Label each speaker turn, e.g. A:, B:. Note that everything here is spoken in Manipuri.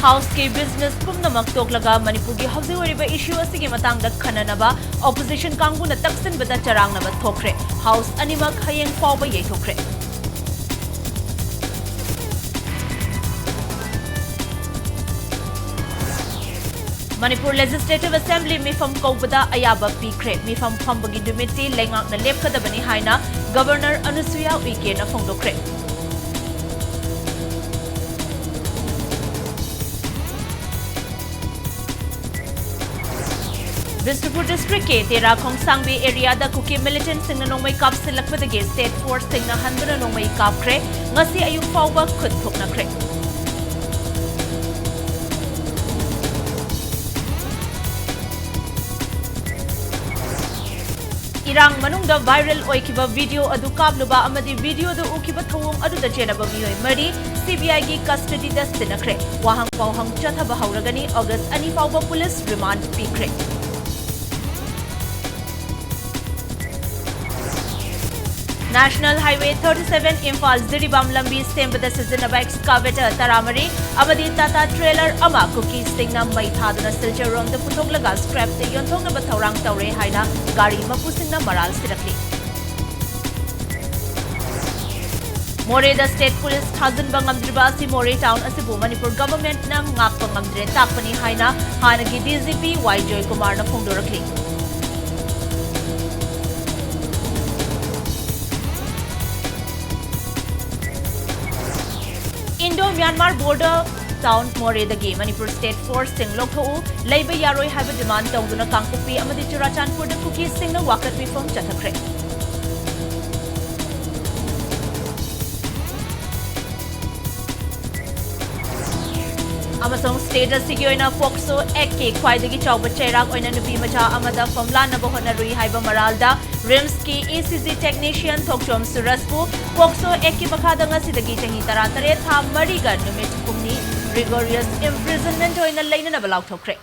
A: House ke business pumnamak toklaga Manipur gi hausi oriba issue asigi matangda khananaba opposition kangbu na taksin bada charang na thokre House animak hayeng fawba ye thokre Manipur Legislative Assembly mifam kaubada ayaba pikre mifam phambagi dumiti lengak na lepkadabani haina Governor Anusuya Uike na phongdokre Bishnupur District ke Tera Khongsangbi area da kuki militant singna nongmai kap silakpadagi state force singna hanbana nongmai kapkre ngasi ayuk fawba khut thoknakre Irang manungda viral oikiba video adu kabluba amadi video du ukiba thawong adu da chenaba miyoi mari CBI gi custody da sinakre wahang pawhang chathaba hauragani August ani fawba police remand pikre National Highway 37 Imphal Ziribam Lambi Sembada Sizinaba excavator Taramari Amadi Tata trailer ama cookies stingna mai thaduna silcher rom the putoglaga scrap te yonthongna bathaurang tawre haina gari mapusingna maral sirakli More the state police thazin bangamdriba si More town asibu Manipur government na ngak bangamdre takpani haina hanagi DGP Y Joy Kumar na phongdorakli Indo-Myanmar border town Moredagi Manipur State Force sing Lokho Laiba Yaroi have a demand Tawduna Kangkupi Amadi Churachanpur the cookies sing the Wakat from Chathakre. Amasong state Sigioina Foxo Eke Kwaidagi Chauba Cherak Oina Nupi Macha Amada from Lana Bohonarui Haiba Maralda Rimski ECG technician Thokchom Suraspu Foxo Eke Bakadanga Sidagi Changi Taratare Tham Mariga Numit Kumni rigorous imprisonment Oina Lane Nabalau Tokre.